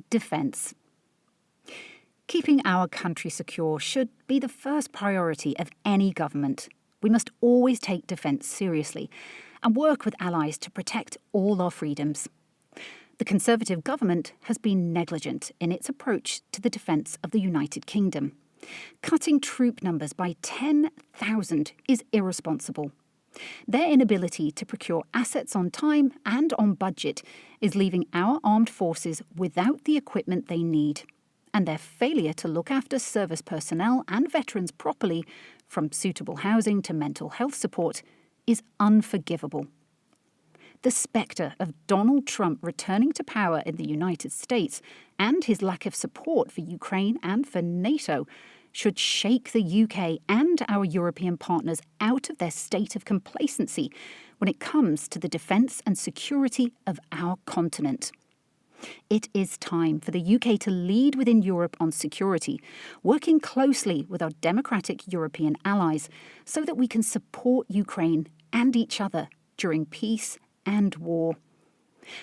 defence. Keeping our country secure should be the first priority of any government. We must always take defence seriously and work with allies to protect all our freedoms. The Conservative government has been negligent in its approach to the defence of the United Kingdom. Cutting troop numbers by 10,000 is irresponsible. Their inability to procure assets on time and on budget is leaving our armed forces without the equipment they need, and their failure to look after service personnel and veterans properly, from suitable housing to mental health support, is unforgivable. The spectre of Donald Trump returning to power in the United States and his lack of support for Ukraine and for NATO should shake the UK and our European partners out of their state of complacency when it comes to the defence and security of our continent. It is time for the UK to lead within Europe on security, working closely with our democratic European allies so that we can support Ukraine and each other during peace and war.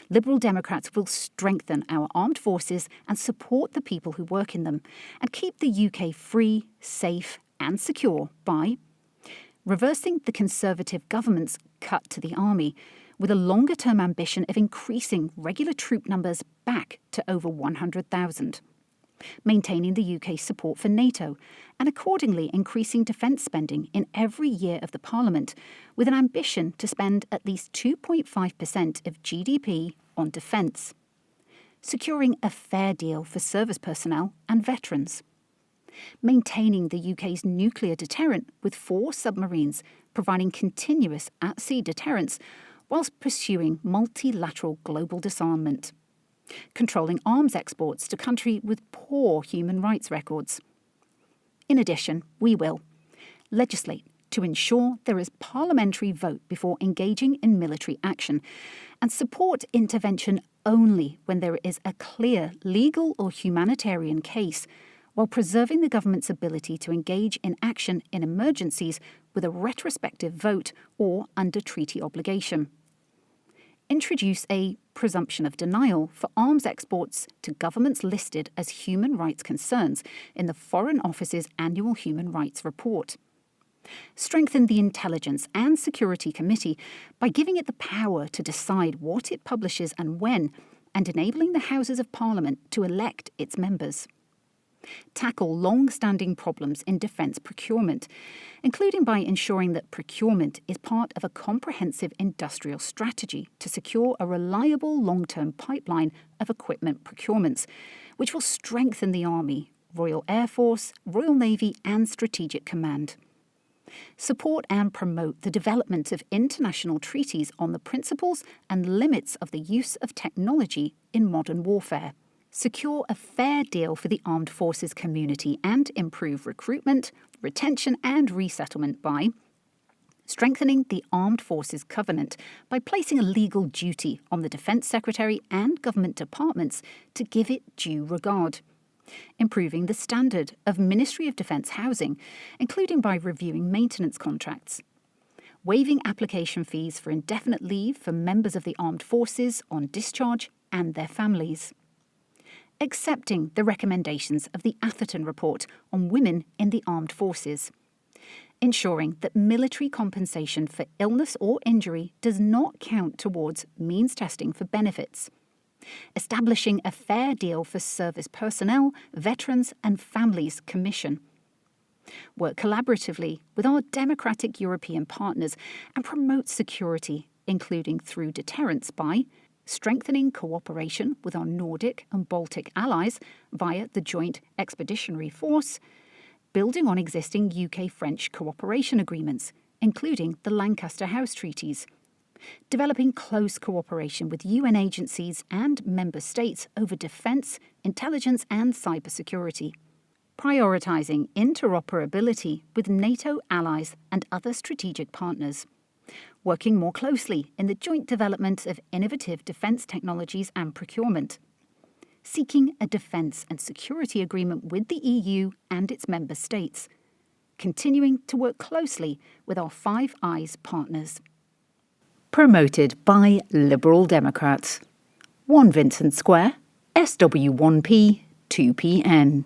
Liberal Democrats will strengthen our armed forces and support the people who work in them, and keep the UK free, safe and secure by reversing the Conservative government's cut to the army, with a longer-term ambition of increasing regular troop numbers back to over 100,000, maintaining the UK's support for NATO, and accordingly increasing defence spending in every year of the Parliament, with an ambition to spend at least 2.5% of GDP on defence. Securing a fair deal for service personnel and veterans. Maintaining the UK's nuclear deterrent with 4 submarines, providing continuous at-sea deterrence whilst pursuing multilateral global disarmament. Controlling arms exports to countries with poor human rights records. In addition, we will legislate to ensure there is parliamentary vote before engaging in military action, and support intervention only when there is a clear legal or humanitarian case, while preserving the government's ability to engage in action in emergencies with a retrospective vote or under treaty obligation. Introduce a presumption of denial for arms exports to governments listed as human rights concerns in the Foreign Office's annual Human Rights Report. Strengthen the Intelligence and Security Committee by giving it the power to decide what it publishes and when, and enabling the Houses of Parliament to elect its members. Tackle long-standing problems in defence procurement, including by ensuring that procurement is part of a comprehensive industrial strategy to secure a reliable long-term pipeline of equipment procurements, which will strengthen the Army, Royal Air Force, Royal Navy and Strategic Command. Support and promote the development of international treaties on the principles and limits of the use of technology in modern warfare. Secure a fair deal for the armed forces community and improve recruitment, retention and resettlement by strengthening the Armed Forces Covenant by placing a legal duty on the Defence Secretary and government departments to give it due regard. Improving the standard of Ministry of Defence housing, including by reviewing maintenance contracts. Waiving application fees for indefinite leave for members of the armed forces on discharge and their families. Accepting the recommendations of the Atherton Report on women in the armed forces. Ensuring that military compensation for illness or injury does not count towards means testing for benefits. Establishing a fair deal for service personnel, veterans and families commission. Work collaboratively with our democratic European partners and promote security, including through deterrence by strengthening cooperation with our Nordic and Baltic allies via the Joint Expeditionary Force, building on existing UK-French cooperation agreements, including the Lancaster House Treaties, developing close cooperation with UN agencies and member states over defence, intelligence and cybersecurity, prioritising interoperability with NATO allies and other strategic partners, working more closely in the joint development of innovative defence technologies and procurement, seeking a defence and security agreement with the EU and its member states, continuing to work closely with our Five Eyes partners. Promoted by Liberal Democrats. 1 Vincent Square, SW1P 2PN.